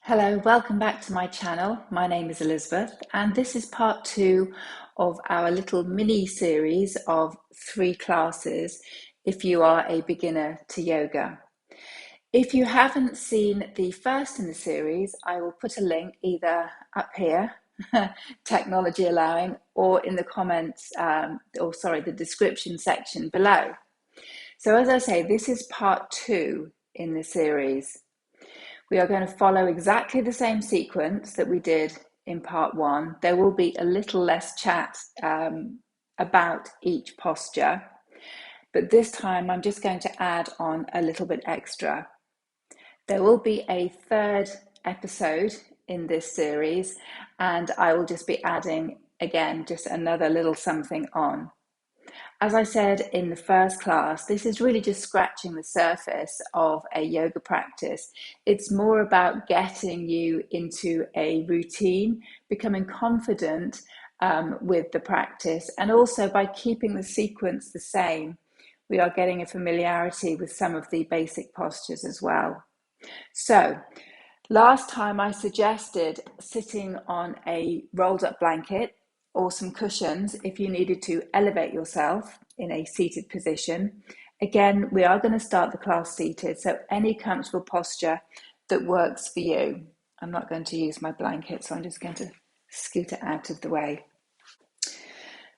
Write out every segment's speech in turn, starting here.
Hello, welcome back to my channel. My name is Elizabeth, and this is part 2 of our little mini series of 3 classes if you are a beginner to yoga. If you haven't seen the first in the series, I will put a link either up here, technology allowing, or in the comments, the description section below. So as I say, this is part 2 in the series. We are going to follow exactly the same sequence that we did in part 1. There will be a little less chat about each posture, but this time I'm just going to add on a little bit extra. There will be a third episode in this series, and I will just be adding again just another little something on. As I said in the first class, this is really just scratching the surface of a yoga practice. It's more about getting you into a routine, becoming confident with the practice, and also by keeping the sequence the same, we are getting a familiarity with some of the basic postures as well. So, last time I suggested sitting on a rolled up blanket or some cushions if you needed to elevate yourself in a seated position. Again, we are going to start the class seated, so any comfortable posture that works for you. I'm not going to use my blanket, so I'm just going to scoot it out of the way.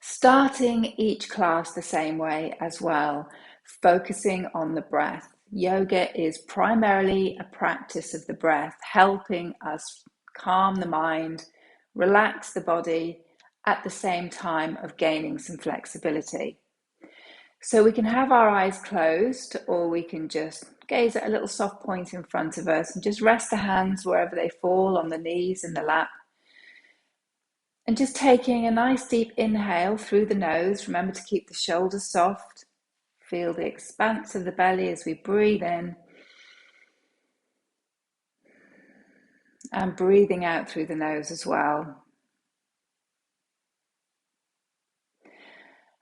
Starting each class the same way as well, focusing on the breath. Yoga is primarily a practice of the breath, helping us calm the mind, relax the body, at the same time of gaining some flexibility. So we can have our eyes closed, or we can just gaze at a little soft point in front of us and just rest the hands wherever they fall, on the knees, in the lap. And just taking a nice deep inhale through the nose. Remember to keep the shoulders soft. Feel the expanse of the belly as we breathe in. And breathing out through the nose as well.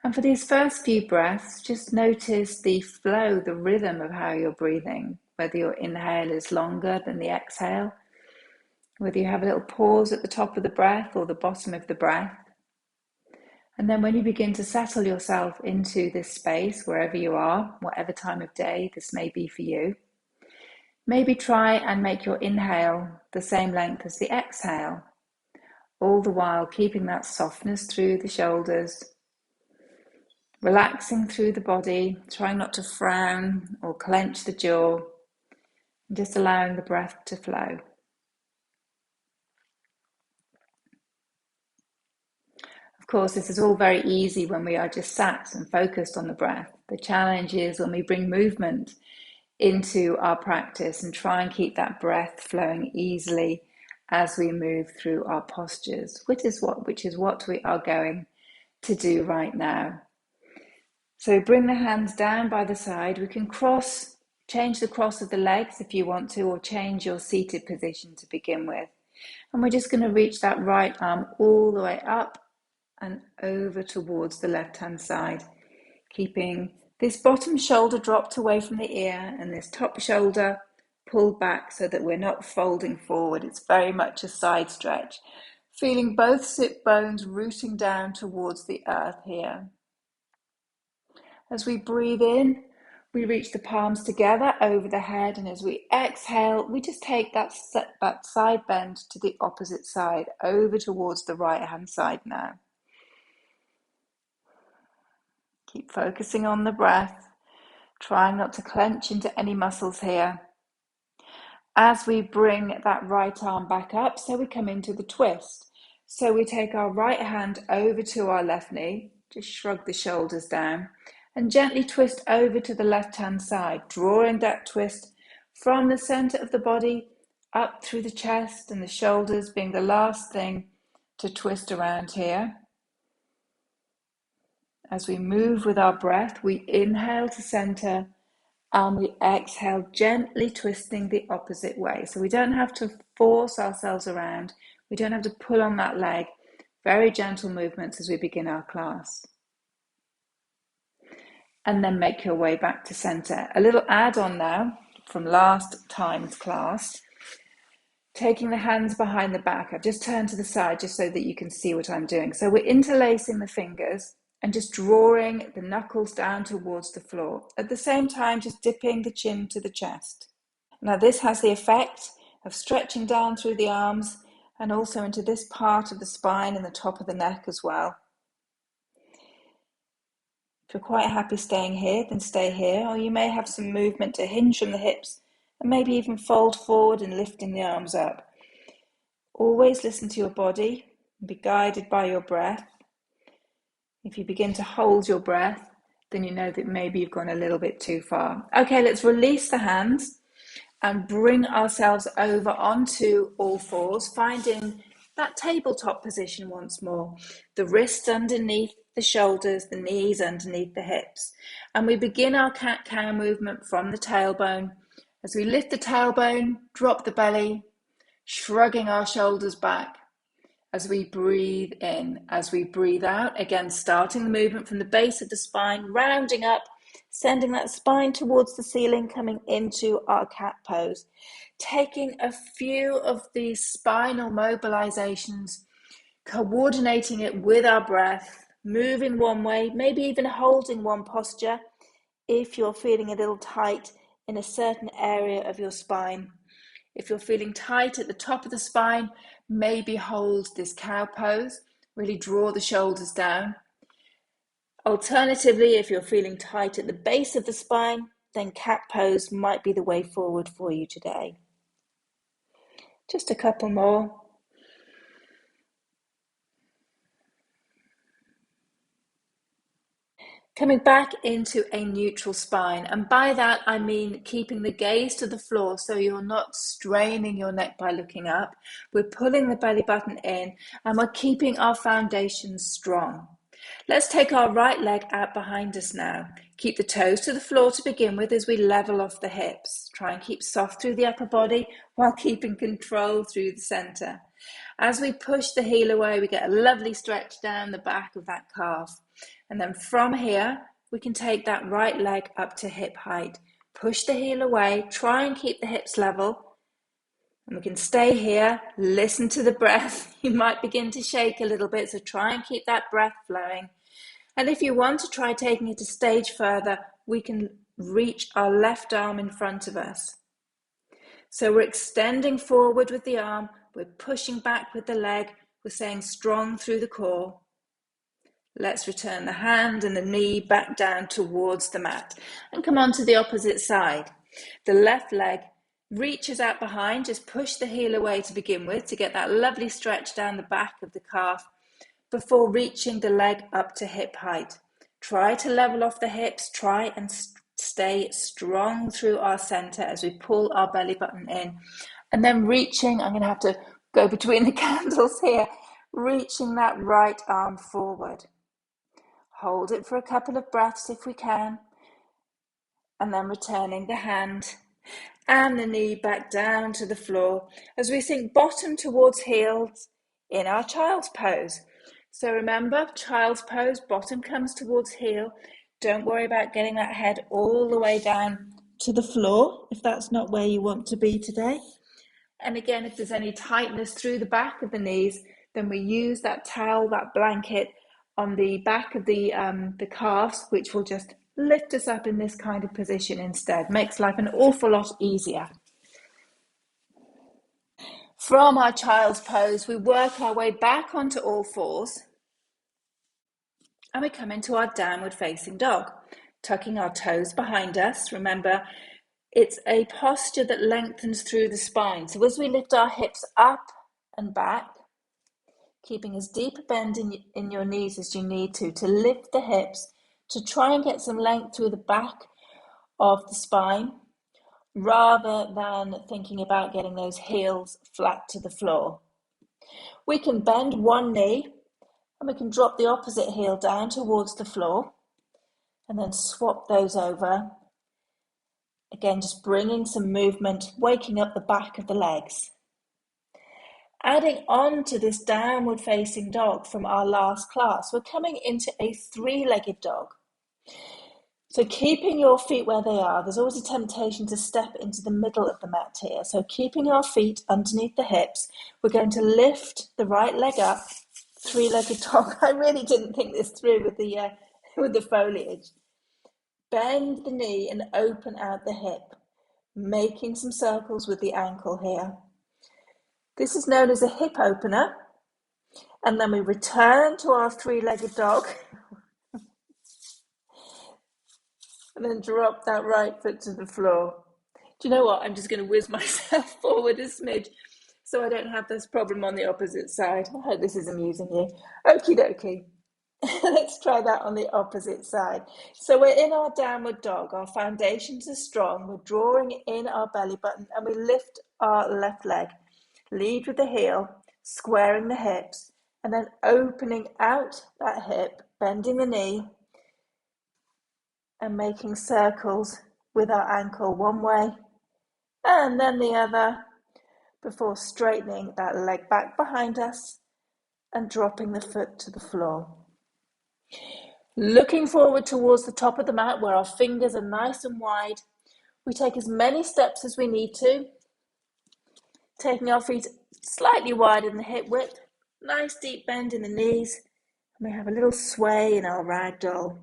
And for these first few breaths, just notice the flow, the rhythm of how you're breathing, whether your inhale is longer than the exhale, whether you have a little pause at the top of the breath or the bottom of the breath. And then when you begin to settle yourself into this space, wherever you are, whatever time of day this may be for you, maybe try and make your inhale the same length as the exhale, all the while keeping that softness through the shoulders, relaxing through the body, trying not to frown or clench the jaw, and just allowing the breath to flow. Of course, this is all very easy when we are just sat and focused on the breath. The challenge is when we bring movement into our practice and try and keep that breath flowing easily as we move through our postures, which is what we are going to do right now. So bring the hands down by the side. We can change the cross of the legs if you want to, or change your seated position to begin with. And we're just going to reach that right arm all the way up and over towards the left-hand side, keeping this bottom shoulder dropped away from the ear and this top shoulder pulled back so that we're not folding forward. It's very much a side stretch. Feeling both sit bones rooting down towards the earth here. As we breathe in, we reach the palms together over the head, and as we exhale, we just take that side bend to the opposite side, over towards the right-hand side now. Keep focusing on the breath, trying not to clench into any muscles here. As we bring that right arm back up, so we come into the twist. So we take our right hand over to our left knee, just shrug the shoulders down, and gently twist over to the left-hand side, drawing that twist from the center of the body up through the chest, and the shoulders being the last thing to twist around here. As we move with our breath, we inhale to center and we exhale, gently twisting the opposite way. So we don't have to force ourselves around. We don't have to pull on that leg. Very gentle movements as we begin our class. And then make your way back to center. A little add-on now from last time's class. taking the hands behind the back. I've just turned to the side just so that you can see what I'm doing. So we're interlacing the fingers and just drawing the knuckles down towards the floor. At the same time, just dipping the chin to the chest. Now this has the effect of stretching down through the arms and also into this part of the spine and the top of the neck as well. If you're quite happy staying here, then stay here, or you may have some movement to hinge from the hips and maybe even fold forward and lifting the arms up. Always listen to your body and be guided by your breath. If you begin to hold your breath, then you know that maybe you've gone a little bit too far. Okay, let's release the hands and bring ourselves over onto all fours, finding that tabletop position once more. The wrists underneath the shoulders, the knees underneath the hips. And we begin our cat-cow movement from the tailbone. As we lift the tailbone, drop the belly, shrugging our shoulders back. As we breathe in, as we breathe out, again starting the movement from the base of the spine, rounding up, sending that spine towards the ceiling, coming into our cat pose. Taking a few of these spinal mobilizations, coordinating it with our breath, moving one way, maybe even holding one posture if you're feeling a little tight in a certain area of your spine. If you're feeling tight at the top of the spine, maybe hold this cow pose, really draw the shoulders down. Alternatively, if you're feeling tight at the base of the spine, then cat pose might be the way forward for you today. Just a couple more. Coming back into a neutral spine, and by that I mean keeping the gaze to the floor so you're not straining your neck by looking up. We're pulling the belly button in and we're keeping our foundations strong. Let's take our right leg out behind us now. Keep the toes to the floor to begin with as we level off the hips. Try and keep soft through the upper body while keeping control through the center. As we push the heel away, we get a lovely stretch down the back of that calf. And then from here, we can take that right leg up to hip height. Push the heel away, try and keep the hips level. And we can stay here, listen to the breath. You might begin to shake a little bit, so try and keep that breath flowing. And if you want to try taking it a stage further, we can reach our left arm in front of us. So we're extending forward with the arm, we're pushing back with the leg, we're staying strong through the core. Let's return the hand and the knee back down towards the mat and come on to the opposite side. The left leg reaches out behind, just push the heel away to begin with to get that lovely stretch down the back of the calf before reaching the leg up to hip height. Try to level off the hips, try and stay strong through our center as we pull our belly button in. And then reaching, I'm going to have to go between the candles here, reaching that right arm forward. Hold it for a couple of breaths if we can, and then returning the hand and the knee back down to the floor as we sink bottom towards heels in our child's pose. So remember, child's pose, bottom comes towards heel. Don't worry about getting that head all the way down to the floor if that's not where you want to be today. And again, if there's any tightness through the back of the knees, then we use that towel, that blanket on the back of the calves, which will just lift us up in this kind of position instead. Makes life an awful lot easier. From our child's pose, we work our way back onto all fours and we come into our downward facing dog, tucking our toes behind us. Remember, it's a posture that lengthens through the spine. So as we lift our hips up and back, keeping as deep a bend in your knees as you need to lift the hips, to try and get some length through the back of the spine, rather than thinking about getting those heels flat to the floor. We can bend one knee and we can drop the opposite heel down towards the floor and then swap those over. Again, just bringing some movement, waking up the back of the legs. Adding on to this downward facing dog from our last class, we're coming into a three-legged dog. So keeping your feet where they are, there's always a temptation to step into the middle of the mat here. So keeping our feet underneath the hips, we're going to lift the right leg up, three-legged dog. I really didn't think this through with the foliage. Bend the knee and open out the hip, making some circles with the ankle here. This is known as a hip opener. And then we return to our three-legged dog. And then drop that right foot to the floor. Do you know what? I'm just going to whiz myself forward a smidge so I don't have this problem on the opposite side. I hope this is amusing you. Okie dokie. Let's try that on the opposite side. So we're in our downward dog. Our foundations are strong. We're drawing in our belly button and we lift our left leg. Lead with the heel, squaring the hips, and then opening out that hip, bending the knee, and making circles with our ankle one way and then the other before straightening that leg back behind us and dropping the foot to the floor. Looking forward towards the top of the mat where our fingers are nice and wide. We take as many steps as we need to, taking our feet slightly wide in the hip width, nice deep bend in the knees, and we have a little sway in our ragdoll.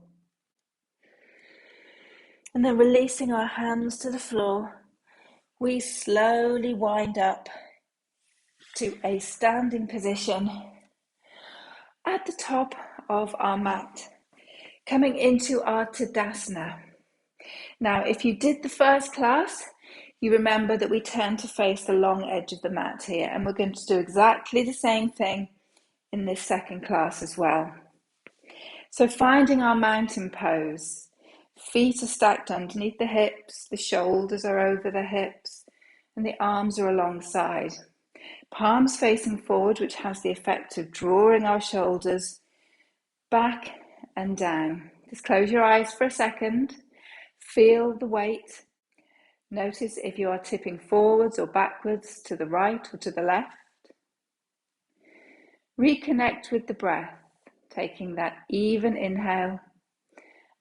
And then releasing our hands to the floor, we slowly wind up to a standing position at the top of our mat, coming into our Tadasana. Now, if you did the first class, you remember that we turn to face the long edge of the mat here, and we're going to do exactly the same thing in this second class as well. So finding our mountain pose, feet are stacked underneath the hips, the shoulders are over the hips, and the arms are alongside. Palms facing forward, which has the effect of drawing our shoulders back and down. Just close your eyes for a second. Feel the weight. Notice if you are tipping forwards or backwards, to the right or to the left. Reconnect with the breath, taking that even inhale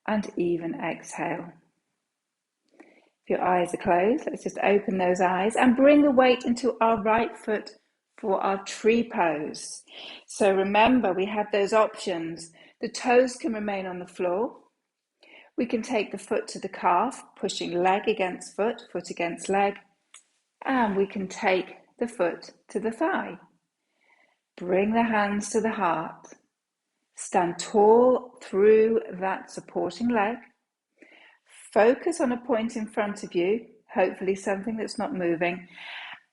and even exhale. If your eyes are closed, let's just open those eyes and bring the weight into our right foot for our tree pose. So remember, we have those options. The toes can remain on the floor. We can take the foot to the calf, pushing leg against foot, foot against leg, and we can take the foot to the thigh. Bring the hands to the heart. Stand tall through that supporting leg. Focus on a point in front of you, hopefully something that's not moving,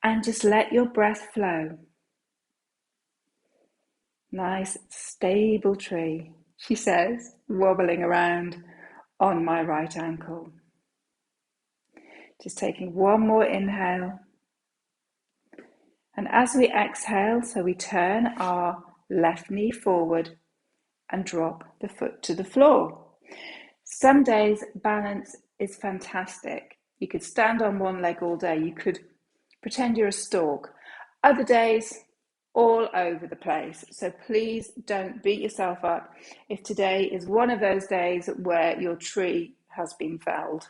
and just let your breath flow. Nice, stable tree, she says, wobbling around on my right ankle. Just taking one more inhale. And as we exhale, so we turn our left knee forward and drop the foot to the floor. Some days balance is fantastic. You could stand on one leg all day. You could pretend you're a stork. Other days, all over the place. So please don't beat yourself up if today is one of those days where your tree has been felled.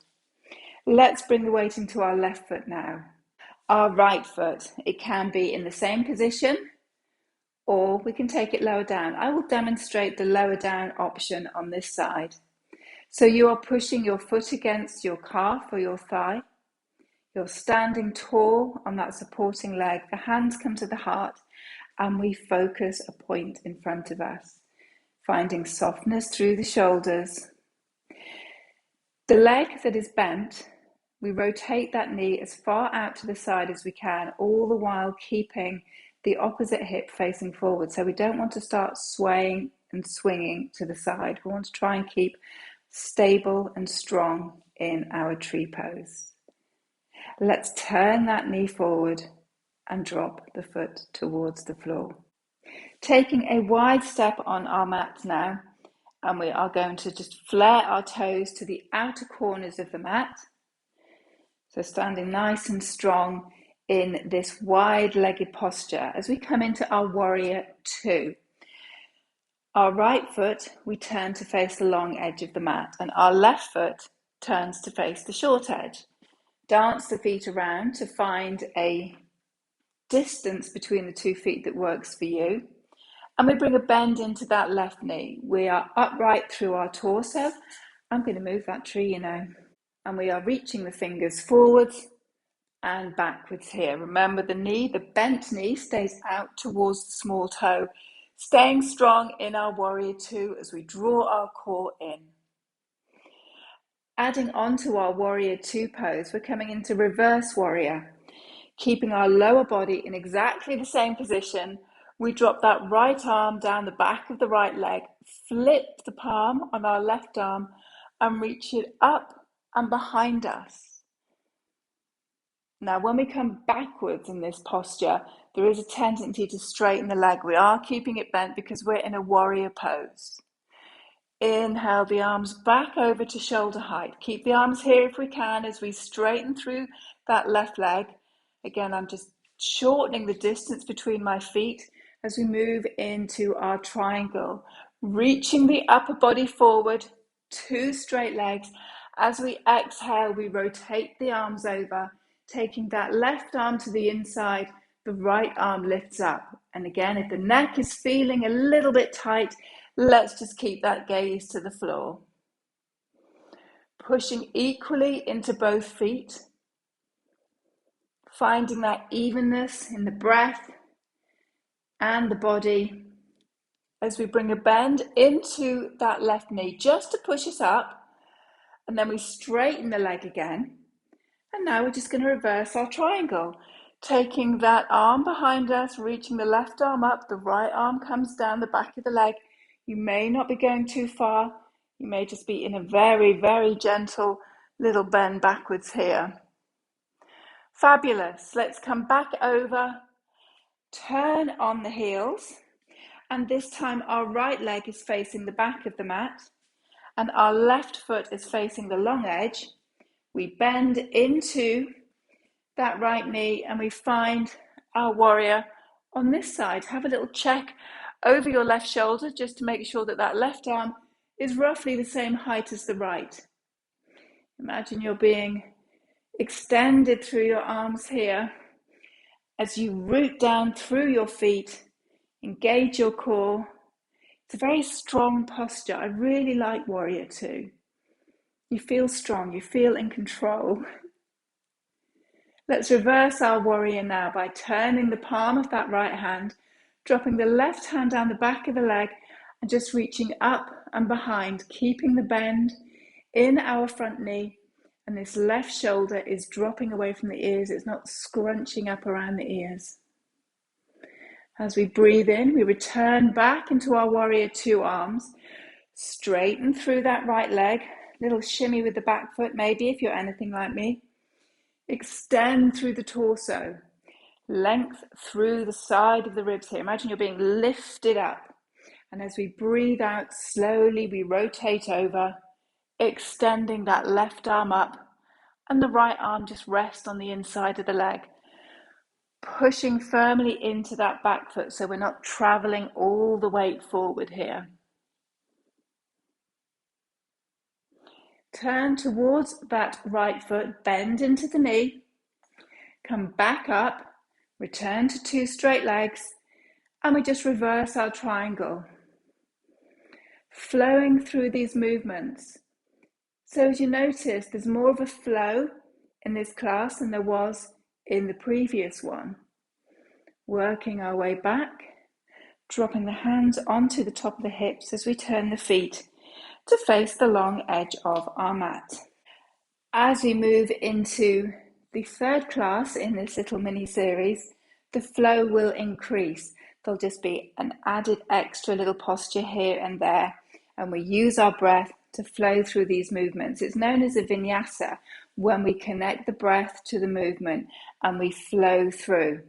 Let's bring the weight into our left foot now. Our right foot, it can be in the same position or we can take it lower down. I will demonstrate the lower down option on this side. So you are pushing your foot against your calf or your thigh. You're standing tall on that supporting leg. The hands come to the heart and we focus a point in front of us, finding softness through the shoulders. The leg that is bent, we rotate that knee as far out to the side as we can, all the while keeping the opposite hip facing forward. So we don't want to start swaying and swinging to the side. We want to try and keep stable and strong in our tree pose. Let's turn that knee forward and drop the foot towards the floor. Taking a wide step on our mat now, and we are going to just flare our toes to the outer corners of the mat. So standing nice and strong in this wide-legged posture as we come into our warrior two. Our right foot, we turn to face the long edge of the mat, and our left foot turns to face the short edge. Dance the feet around to find a distance between the 2 feet that works for you. And we bring a bend into that left knee. We are upright through our torso. I'm going to move that tree, And we are reaching the fingers forwards and backwards here. Remember, the bent knee stays out towards the small toe, staying strong in our warrior two as we draw our core in. Adding on to our warrior two pose, we're coming into reverse warrior. Keeping our lower body in exactly the same position, we drop that right arm down the back of the right leg, flip the palm on our left arm, and reach it up and behind us. Now, when we come backwards in this posture, there is a tendency to straighten the leg. We are keeping it bent because we're in a warrior pose. Inhale the arms back over to shoulder height. Keep the arms here if we can as we straighten through that left leg. Again, I'm just shortening the distance between my feet as we move into our triangle. Reaching the upper body forward, 2 straight legs. As we exhale, we rotate the arms over, taking that left arm to the inside, the right arm lifts up. And again, if the neck is feeling a little bit tight, let's just keep that gaze to the floor. Pushing equally into both feet. Finding that evenness in the breath and the body as we bring a bend into that left knee just to push us up, and then we straighten the leg again. And now we're just going to reverse our triangle, taking that arm behind us, reaching the left arm up, the right arm comes down the back of the leg. You may not be going too far. You may just be in a very, very gentle little bend backwards here. Fabulous. Let's come back over, turn on the heels, and this time our right leg is facing the back of the mat and our left foot is facing the long edge. We bend into that right knee and we find our warrior on this side. Have a little check over your left shoulder just to make sure that that left arm is roughly the same height as the right. Imagine you're being extended through your arms here as you root down through your feet, engage your core. It's a very strong posture. I really like warrior two. You feel strong, you feel in control. Let's reverse our warrior now by turning the palm of that right hand, dropping the left hand down the back of the leg and just reaching up and behind, keeping the bend in our front knee. And this left shoulder is dropping away from the ears. It's not scrunching up around the ears. As we breathe in, we return back into our warrior two arms. Straighten through that right leg. Little shimmy with the back foot, maybe, if you're anything like me. Extend through the torso. Length through the side of the ribs here. Imagine you're being lifted up. And as we breathe out, slowly we rotate over, extending that left arm up, and the right arm just rests on the inside of the leg. Pushing firmly into that back foot so we're not traveling all the weight forward here. Turn towards that right foot, bend into the knee, come back up, return to 2 straight legs, and we just reverse our triangle. Flowing through these movements. So as you notice, there's more of a flow in this class than there was in the previous one. Working our way back, dropping the hands onto the top of the hips as we turn the feet to face the long edge of our mat. As we move into the third class in this little mini series, the flow will increase. There'll just be an added extra little posture here and there, and we use our breath to flow through these movements. It's known as a vinyasa when we connect the breath to the movement and we flow through.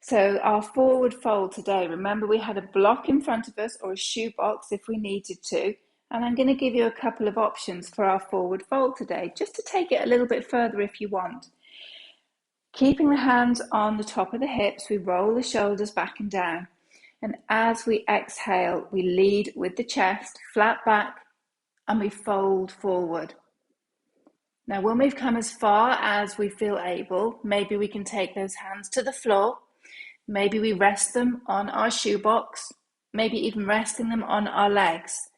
So our forward fold today, remember we had a block in front of us or a shoebox if we needed to, and I'm going to give you a couple of options for our forward fold today, just to take it a little bit further if you want. Keeping the hands on the top of the hips, we roll the shoulders back and down. And as we exhale, we lead with the chest, flat back, and we fold forward. Now, when we've come as far as we feel able, maybe we can take those hands to the floor. Maybe we rest them on our shoebox, maybe even resting them on our legs.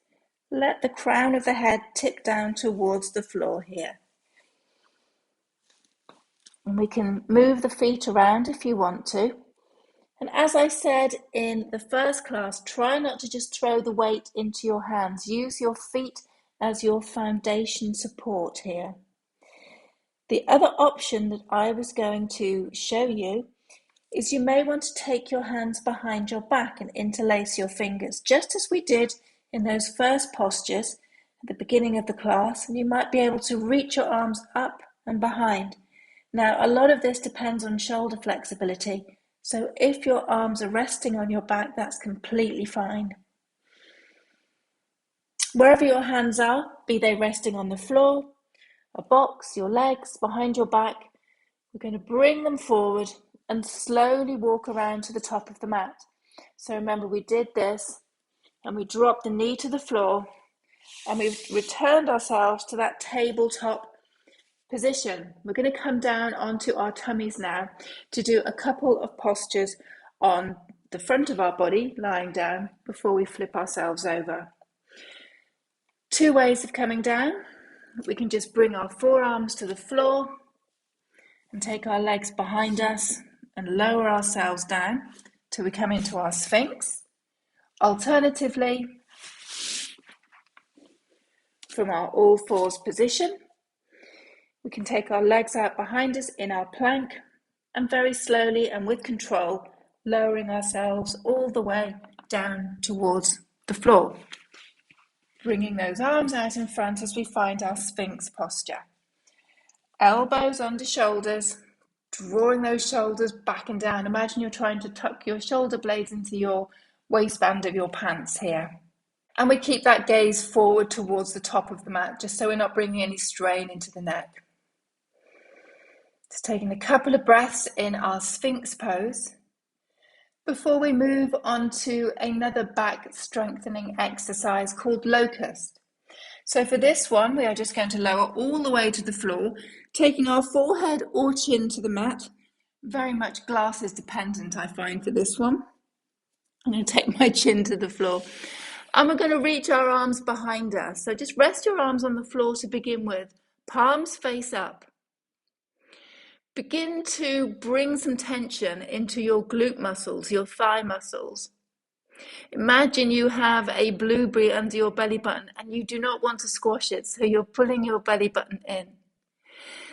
Let the crown of the head tip down towards the floor here. And we can move the feet around if you want to. And as I said in the first class, try not to just throw the weight into your hands. Use your feet as your foundation support here. The other option that I was going to show you is you may want to take your hands behind your back and interlace your fingers, just as we did in those first postures at the beginning of the class, and you might be able to reach your arms up and behind. Now, a lot of this depends on shoulder flexibility, so if your arms are resting on your back, that's completely fine. Wherever your hands are, be they resting on the floor, a box, your legs, behind your back, we're going to bring them forward and slowly walk around to the top of the mat. So remember, we did this and we dropped the knee to the floor and we've returned ourselves to that tabletop position. We're going to come down onto our tummies now to do a couple of postures on the front of our body, lying down, before we flip ourselves over. Two ways of coming down. We can just bring our forearms to the floor and take our legs behind us and lower ourselves down till we come into our Sphinx. Alternatively, from our all fours position, we can take our legs out behind us in our plank and very slowly and with control, lowering ourselves all the way down towards the floor. Bringing those arms out in front as we find our Sphinx posture. Elbows under shoulders, drawing those shoulders back and down. Imagine you're trying to tuck your shoulder blades into your waistband of your pants here. And we keep that gaze forward towards the top of the mat, just so we're not bringing any strain into the neck. Just taking a couple of breaths in our Sphinx pose before we move on to another back strengthening exercise called locust. So for this one, we are just going to lower all the way to the floor, taking our forehead or chin to the mat. Very much glasses dependent, I find, for this one. I'm going to take my chin to the floor. And we're going to reach our arms behind us. So just rest your arms on the floor to begin with. Palms face up. Begin to bring some tension into your glute muscles, your thigh muscles. Imagine you have a blueberry under your belly button and you do not want to squash it, so you're pulling your belly button in.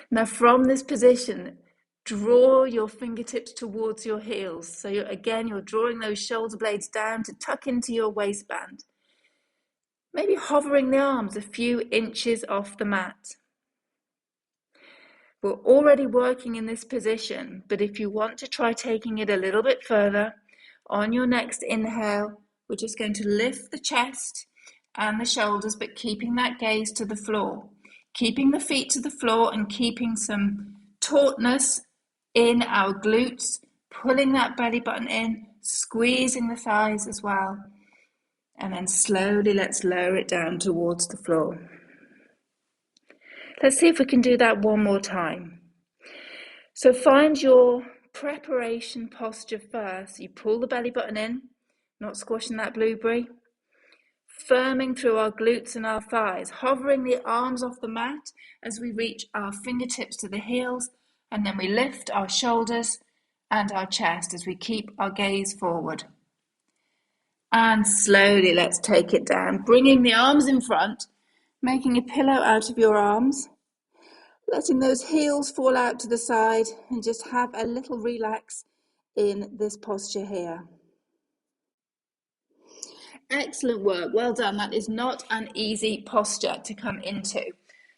Now from this position, draw your fingertips towards your heels. So you're drawing those shoulder blades down to tuck into your waistband. Maybe hovering the arms a few inches off the mat. We're already working in this position, but if you want to try taking it a little bit further, on your next inhale, we're just going to lift the chest and the shoulders, but keeping that gaze to the floor. Keeping the feet to the floor and keeping some tautness in our glutes, pulling that belly button in, squeezing the thighs as well. And then slowly let's lower it down towards the floor. Let's see if we can do that one more time. So find your preparation posture first. You pull the belly button in, not squashing that blueberry. Firming through our glutes and our thighs, hovering the arms off the mat as we reach our fingertips to the heels, and then we lift our shoulders and our chest as we keep our gaze forward. And slowly let's take it down, bringing the arms in front, making a pillow out of your arms, letting those heels fall out to the side and just have a little relax in this posture here. Excellent work, well done. That is not an easy posture to come into.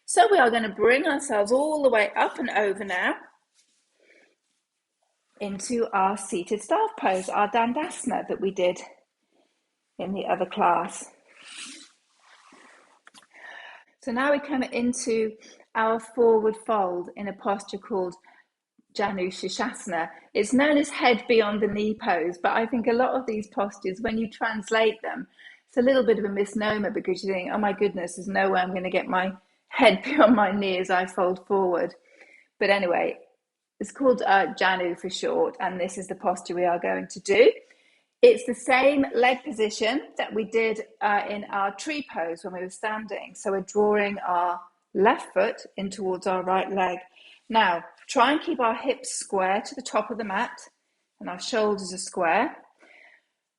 So we are going to bring ourselves all the way up and over now into our seated staff pose, our Dandasana that we did in the other class. So now we come into our forward fold in a posture called Janu Shishasana. It's known as head beyond the knee pose, but I think a lot of these postures, when you translate them, it's a little bit of a misnomer because you think, oh my goodness, there's no way I'm going to get my head beyond my knee as I fold forward. But anyway, it's called Janu for short, and this is the posture we are going to do. It's the same leg position that we did in our tree pose when we were standing. So we're drawing our left foot in towards our right leg. Now, try and keep our hips square to the top of the mat and our shoulders are square.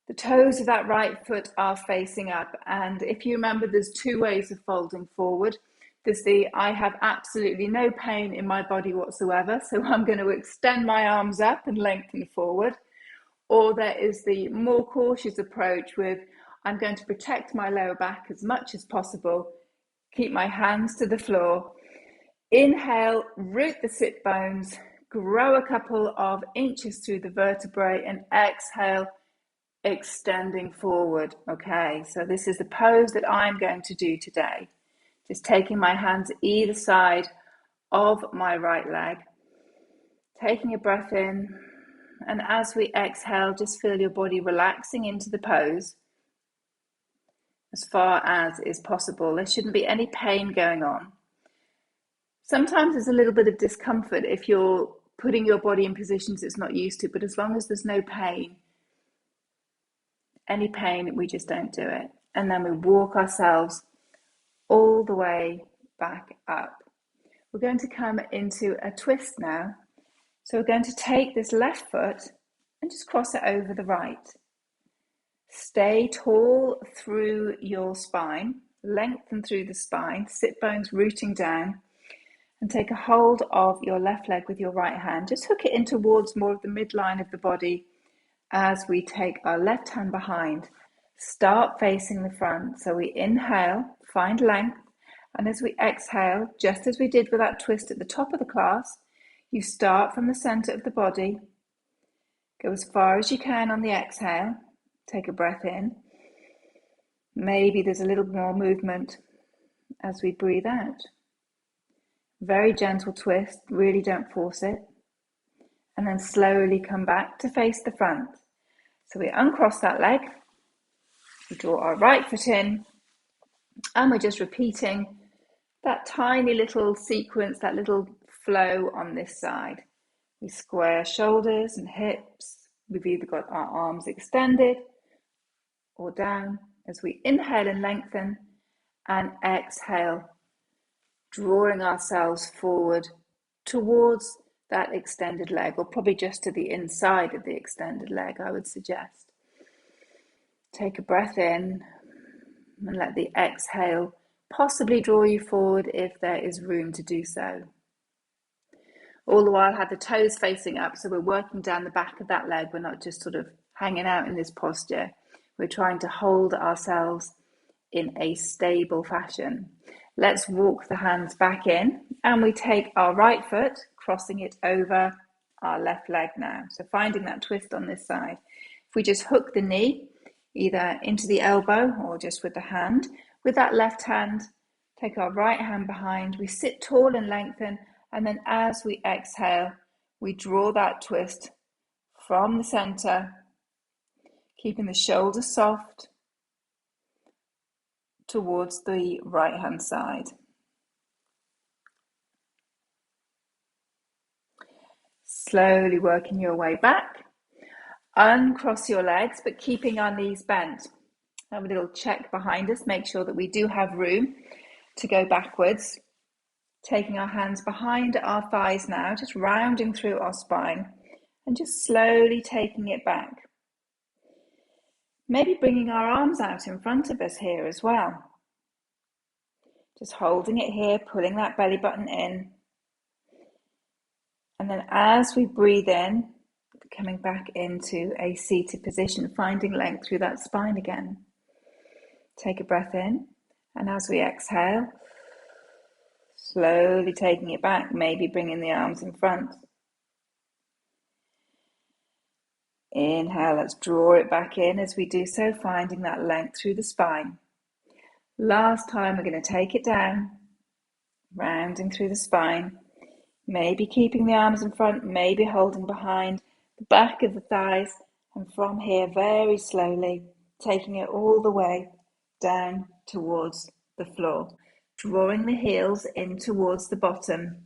The toes of that right foot are facing up. And if you remember, there's two ways of folding forward. There's the, I have absolutely no pain in my body whatsoever, so I'm going to extend my arms up and lengthen forward. Or there is the more cautious approach with, I'm going to protect my lower back as much as possible, keep my hands to the floor. Inhale, root the sit bones, grow a couple of inches through the vertebrae, and exhale, extending forward. Okay, so this is the pose that I'm going to do today. Just taking my hands either side of my right leg, taking a breath in, and as we exhale, just feel your body relaxing into the pose as far as is possible. There shouldn't be any pain going on. Sometimes there's a little bit of discomfort if you're putting your body in positions it's not used to, but as long as there's no pain, any pain, we just don't do it. And then we walk ourselves all the way back up. We're going to come into a twist now. So we're going to take this left foot and just cross it over the right. Stay tall through your spine, lengthen through the spine, sit bones rooting down, and take a hold of your left leg with your right hand. Just hook it in towards more of the midline of the body as we take our left hand behind. Start facing the front. So we inhale, find length, and as we exhale, just as we did with that twist at the top of the class, you start from the center of the body, go as far as you can on the exhale, take a breath in. Maybe there's a little more movement as we breathe out. Very gentle twist, really don't force it. And then slowly come back to face the front. So we uncross that leg, we draw our right foot in, and we're just repeating that tiny little sequence, that little flow on this side. We square shoulders and hips. We've either got our arms extended or down as we inhale and lengthen, and exhale, drawing ourselves forward towards that extended leg, or probably just to the inside of the extended leg, I would suggest. Take a breath in and let the exhale possibly draw you forward if there is room to do so. All the while have the toes facing up, so we're working down the back of that leg. We're not just sort of hanging out in this posture. We're trying to hold ourselves in a stable fashion. Let's walk the hands back in, and we take our right foot, crossing it over our left leg now. So finding that twist on this side. If we just hook the knee, either into the elbow or just with the hand, with that left hand, take our right hand behind, we sit tall and lengthen, and then as we exhale, we draw that twist from the center, keeping the shoulders soft towards the right hand side. Slowly working your way back. Uncross your legs, but keeping our knees bent. Have a little check behind us, make sure that we do have room to go backwards. Taking our hands behind our thighs now, just rounding through our spine and just slowly taking it back. Maybe bringing our arms out in front of us here as well. Just holding it here, pulling that belly button in. And then as we breathe in, coming back into a seated position, finding length through that spine again. Take a breath in, and as we exhale, slowly taking it back, maybe bringing the arms in front. Inhale, let's draw it back in as we do so, finding that length through the spine. Last time, we're going to take it down, rounding through the spine. maybe keeping the arms in front, maybe holding behind the back of the thighs, and from here, very slowly, taking it all the way down towards the floor, drawing the heels in towards the bottom.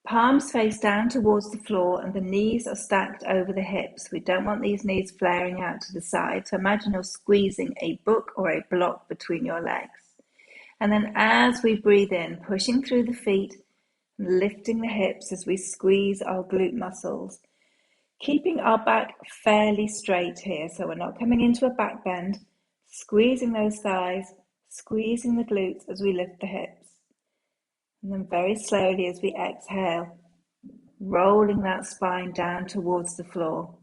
Palms face down towards the floor and the knees are stacked over the hips. We don't want these knees flaring out to the side. So imagine you're squeezing a book or a block between your legs. And then as we breathe in, pushing through the feet, and lifting the hips as we squeeze our glute muscles. Keeping our back fairly straight here, so we're not coming into a back bend, squeezing those thighs, squeezing the glutes as we lift the hips. And then very slowly as we exhale, rolling that spine down towards the floor,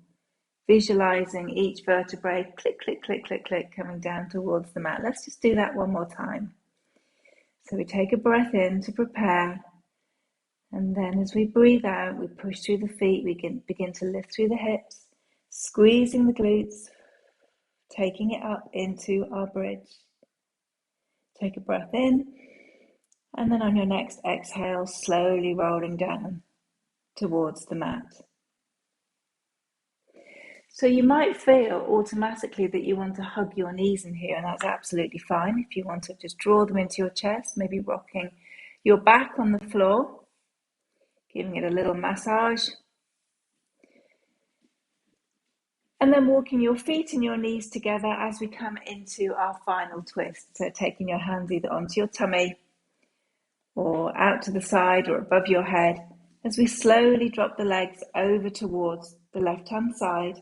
visualizing each vertebrae, click, click, click, click, click, coming down towards the mat. Let's just do that one more time. So we take a breath in to prepare, and then as we breathe out, we push through the feet, we can begin to lift through the hips, squeezing the glutes, taking it up into our bridge. Take a breath in, and then on your next exhale, slowly rolling down towards the mat. So you might feel automatically that you want to hug your knees in here, and that's absolutely fine. If you want to just draw them into your chest, maybe rocking your back on the floor, giving it a little massage. And then walking your feet and your knees together as we come into our final twist. So taking your hands either onto your tummy or out to the side or above your head as we slowly drop the legs over towards the left-hand side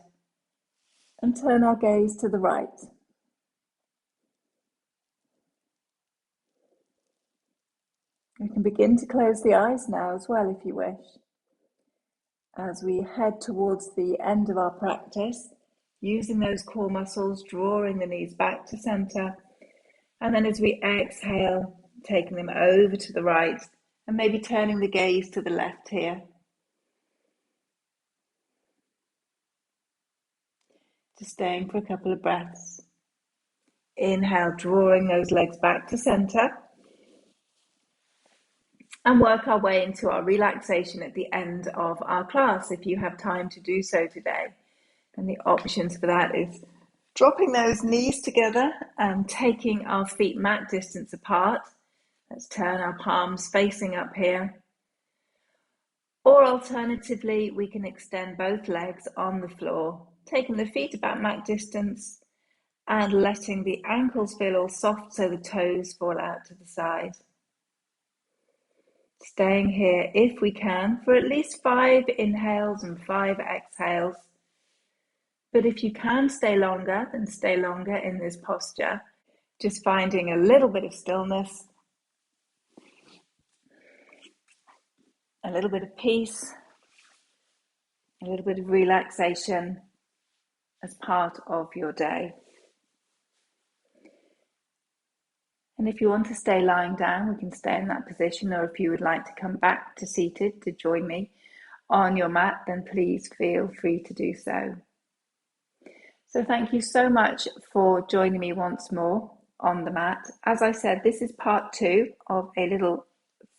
and turn our gaze to the right. We can begin to close the eyes now as well if you wish, as we head towards the end of our practice, using those core muscles, drawing the knees back to center, and then as we exhale, taking them over to the right and maybe turning the gaze to the left here. Just staying for a couple of breaths. Inhale, drawing those legs back to center, and work our way into our relaxation at the end of our class if you have time to do so today. And the options for that is dropping those knees together and taking our feet mat distance apart. Let's turn our palms facing up here. Or alternatively, we can extend both legs on the floor, taking the feet about mat distance and letting the ankles feel all soft so the toes fall out to the side. Staying here, if we can, for at least 5 inhales and 5 exhales. But if you can stay longer, then stay longer in this posture. Just finding a little bit of stillness, a little bit of peace, a little bit of relaxation as part of your day. And if you want to stay lying down, we can stay in that position, or if you would like to come back to seated to join me on your mat, then please feel free to do so. So thank you so much for joining me once more on the mat. As I said, this is part 2 of a little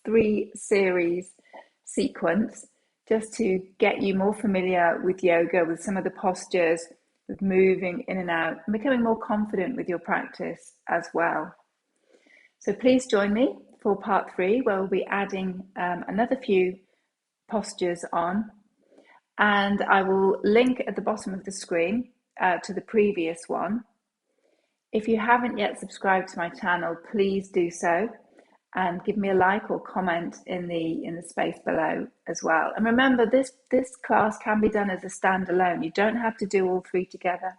3-series sequence, just to get you more familiar with yoga, with some of the postures, with moving in and out, and becoming more confident with your practice as well. So please join me for part 3, where we'll be adding another few postures on, and I will link at the bottom of the screen to the previous one. If you haven't yet subscribed to my channel, please do so, and give me a like or comment in the space below as well. And remember, this class can be done as a standalone. You don't have to do all 3 together.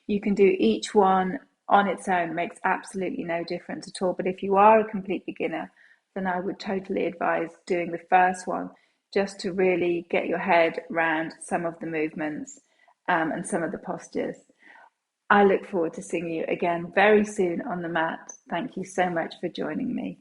You can do each one on its own. It makes absolutely no difference at all. But if you are a complete beginner, then I would totally advise doing the first one, just to really get your head around some of the movements and some of the postures. I look forward to seeing you again very soon on the mat. Thank you so much for joining me.